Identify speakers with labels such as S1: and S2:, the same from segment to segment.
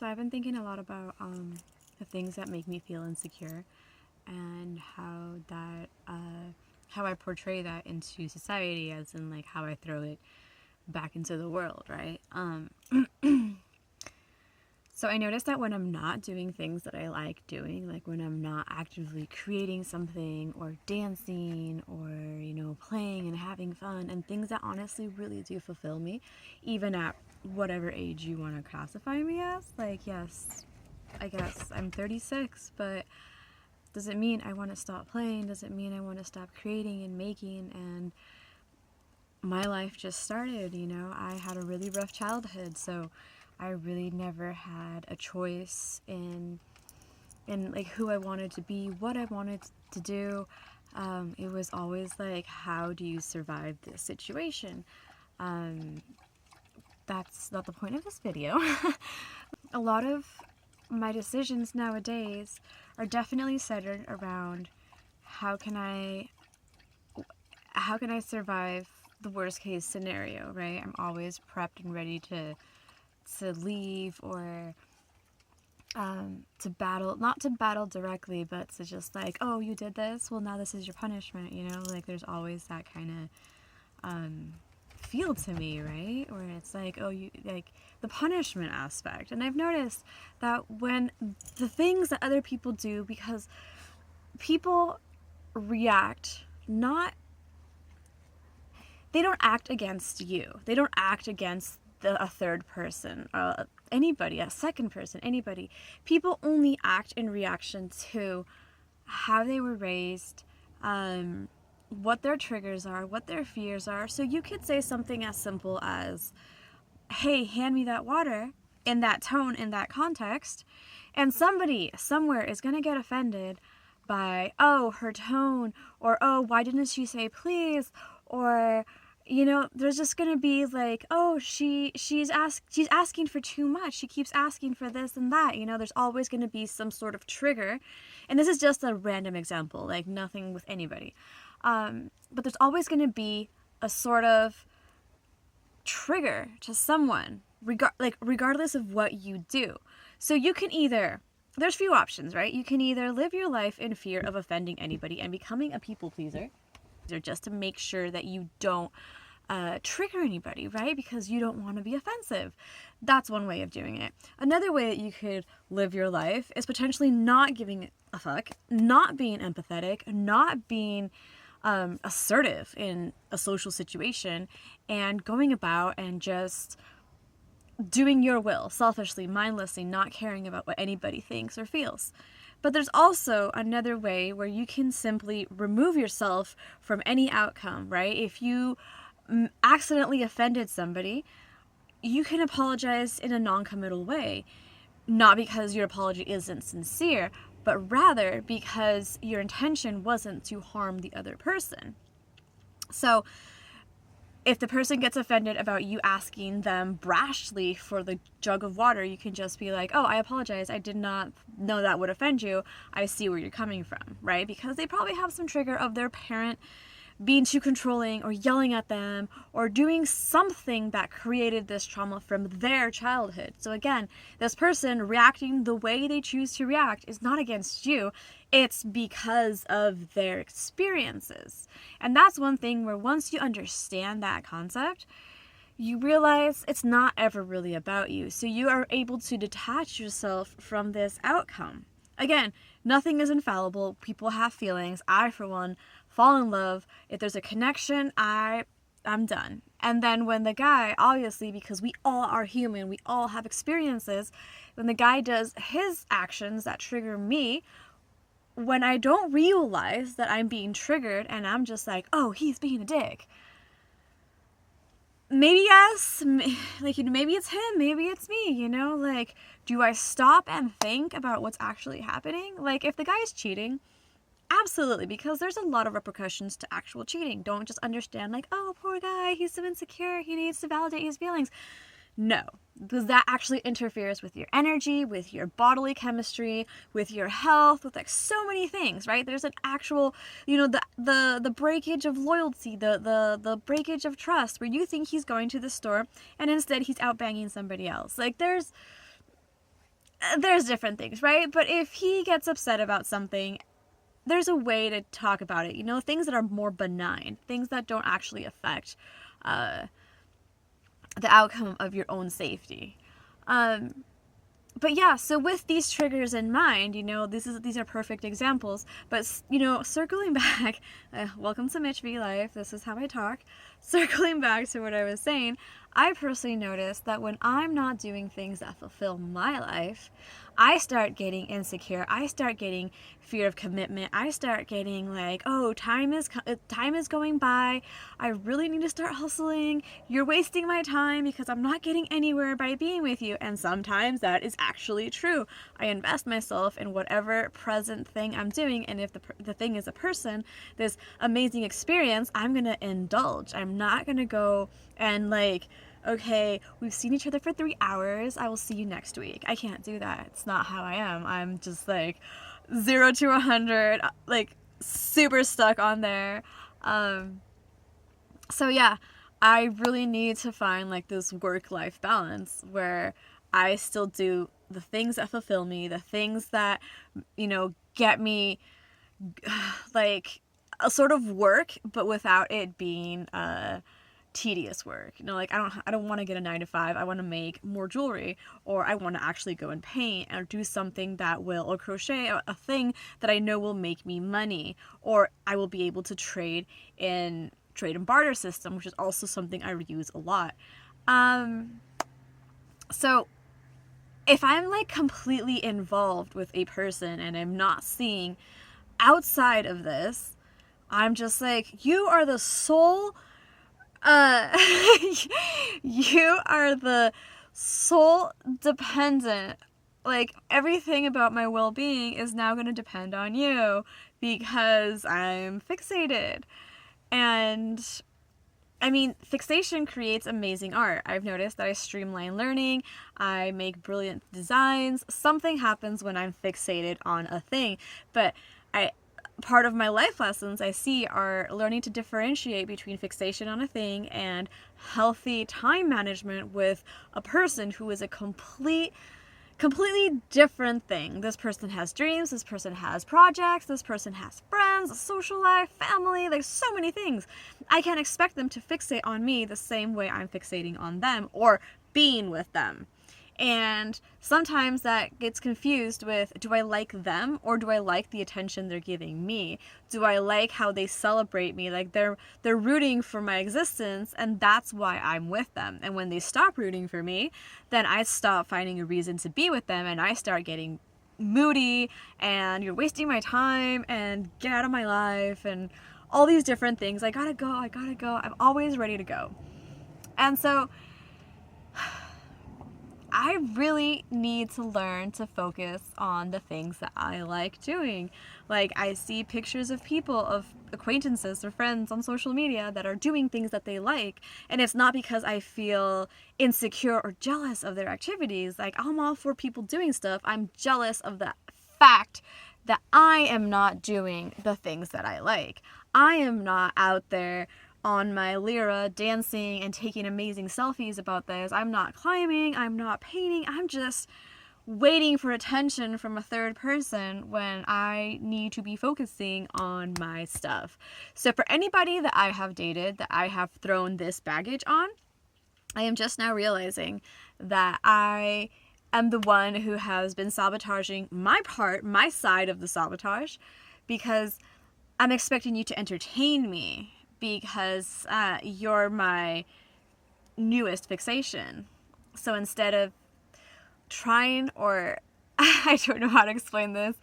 S1: So I've been thinking a lot about the things that make me feel insecure and how I portray that into society, as in like how I throw it back into the world, right? So I noticed that when I'm not doing things that I like doing, like when I'm not actively creating something or dancing or, playing and having fun and things that honestly really do fulfill me, even at whatever age you want to classify me as, like, yes, I guess I'm 36, but does it mean I want to stop playing? Does it mean I want to stop creating and making? And my life just started, I had a really rough childhood, so I really never had a choice in like who I wanted to be, what I wanted to do. It was always like, how do you survive this situation? That's not the point of this video. A lot of my decisions nowadays are definitely centered around how can I survive the worst case scenario, right? I'm always prepped and ready to leave or to battle, not to battle directly, but to just like, oh, you did this, well, now this is your punishment, like there's always that kind of feel to me, right? Where it's like, oh, you, like the punishment aspect. And I've noticed that when the things that other people do, because people react, they don't act against you, they don't act against a third person, anybody, a second person, anybody. People only act in reaction to how they were raised, what their triggers are, what their fears are. So you could say something as simple as, hey, hand me that water, in that tone, in that context, and somebody somewhere is going to get offended by, oh, her tone, or oh, why didn't she say please, or there's just gonna be like, oh, she's asking for too much. She keeps asking for this and that. There's always gonna be some sort of trigger, and this is just a random example, like nothing with anybody. But there's always gonna be a sort of trigger to someone, regardless of what you do. So you can either, there's few options, right? You can either live your life in fear of offending anybody and becoming a people pleaser, just to make sure that you don't trigger anybody, right? Because you don't want to be offensive. That's one way of doing it. Another way that you could live your life is potentially not giving a fuck, not being empathetic, not being assertive in a social situation, and going about and just doing your will, selfishly, mindlessly, not caring about what anybody thinks or feels. But there's also another way where you can simply remove yourself from any outcome, right? If you accidentally offended somebody, you can apologize in a non-committal way. Not because your apology isn't sincere, but rather because your intention wasn't to harm the other person. So if the person gets offended about you asking them brashly for the jug of water, you can just be like, oh, I apologize. I did not know that would offend you. I see where you're coming from, right? Because they probably have some trigger of their parent being too controlling or yelling at them or doing something that created this trauma from their childhood. So again, this person reacting the way they choose to react is not against you. It's because of their experiences. And that's one thing where once you understand that concept, you realize it's not ever really about you. So you are able to detach yourself from this outcome. Again, nothing is infallible. People have feelings. I, for one, fall in love. If there's a connection, I'm done. And then when the guy, obviously, because we all are human, we all have experiences, when the guy does his actions that trigger me, when I don't realize that I'm being triggered and I'm just like, oh, he's being a dick. Maybe yes, like, maybe it's him, maybe it's me, like, do I stop and think about what's actually happening? Like, if the guy is cheating, absolutely, because there's a lot of repercussions to actual cheating. Don't just understand like, oh, poor guy, he's so insecure, he needs to validate his feelings. No, because that actually interferes with your energy, with your bodily chemistry, with your health, with like so many things, right? There's an actual, the breakage of loyalty, the breakage of trust, where you think he's going to the store and instead he's out banging somebody else. Like there's there's different things, right? But if he gets upset about something, there's a way to talk about it. Things that are more benign, things that don't actually affect the outcome of your own safety. But yeah, so with these triggers in mind, these are perfect examples. But circling back, welcome to Mitch V Life. This is how I talk. Circling back to what I was saying, I personally noticed that when I'm not doing things that fulfill my life, I start getting insecure. I start getting fear of commitment. I start getting like, oh, time is going by. I really need to start hustling. You're wasting my time because I'm not getting anywhere by being with you. And sometimes that is actually true. I invest myself in whatever present thing I'm doing, and if the thing is a person, this amazing experience, I'm gonna indulge. I'm not gonna go and like, okay, we've seen each other for 3 hours, I will see you next week. I can't do that. It's not how I am. I'm just like 0 to 100, like super stuck on there. So yeah, I really need to find like this work-life balance where I still do the things that fulfill me, the things that, get me like a sort of work, but without it being tedious work. Like I don't want to get a 9 to 5. I want to make more jewelry, or I want to actually go and paint or do something that will, or crochet a thing that I know will make me money, or I will be able to trade and barter system, which is also something I use a lot. So if I'm like completely involved with a person and I'm not seeing outside of this, I'm just like, you are the sole you are the sole dependent. Like, everything about my well-being is now going to depend on you because I'm fixated. And I mean, fixation creates amazing art. I've noticed that I streamline learning, I make brilliant designs. Something happens when I'm fixated on a thing. But part of my life lessons I see are learning to differentiate between fixation on a thing and healthy time management with a person who is a completely different thing. This person has dreams, this person has projects, this person has friends, a social life, family, like so many things. I can't expect them to fixate on me the same way I'm fixating on them or being with them. And sometimes that gets confused with, do I like them or do I like the attention they're giving me? Do I like how they celebrate me? Like they're rooting for my existence, and that's why I'm with them. And when they stop rooting for me, then I stop finding a reason to be with them, and I start getting moody and you're wasting my time and get out of my life and all these different things. I gotta go. I'm always ready to go. And so I really need to learn to focus on the things that I like doing. Like, I see pictures of people, of acquaintances or friends on social media that are doing things that they like, and it's not because I feel insecure or jealous of their activities. Like, I'm all for people doing stuff. I'm jealous of the fact that I am not doing the things that I like. I am not out there on my lyra dancing and taking amazing selfies about this. I'm not climbing, I'm not painting, I'm just waiting for attention from a third person when I need to be focusing on my stuff. So for anybody that I have dated, that I have thrown this baggage on, I am just now realizing that I am the one who has been sabotaging my side of the sabotage, because I'm expecting you to entertain me because you're my newest fixation. So instead of trying, or I don't know how to explain this,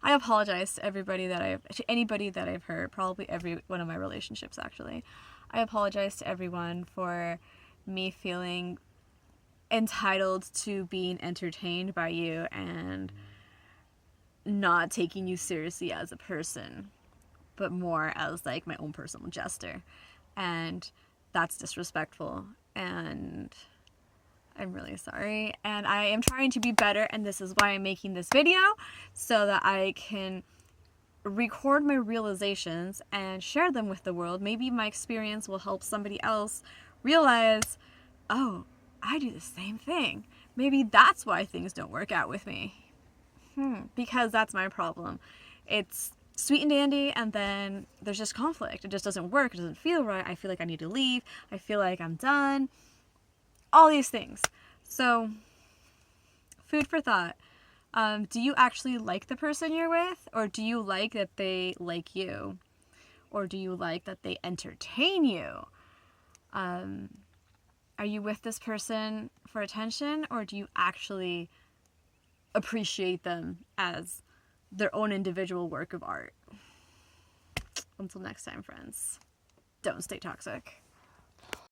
S1: I apologize to anybody that I've hurt, probably every one of my relationships actually. I apologize to everyone for me feeling entitled to being entertained by you and not taking you seriously as a person, but more as like my own personal jester. And that's disrespectful, and I'm really sorry, and I am trying to be better, and this is why I'm making this video, so that I can record my realizations and share them with the world. Maybe my experience will help somebody else realize, oh, I do the same thing. Maybe that's why things don't work out with me. Because that's my problem. It's sweet and dandy, and then there's just conflict. It just doesn't work. It doesn't feel right. I feel like I need to leave. I feel like I'm done. All these things. So, food for thought. Do you actually like the person you're with? Or do you like that they like you? Or do you like that they entertain you? Are you with this person for attention? Or do you actually appreciate them as their own individual work of art? Until next time, friends, don't stay toxic.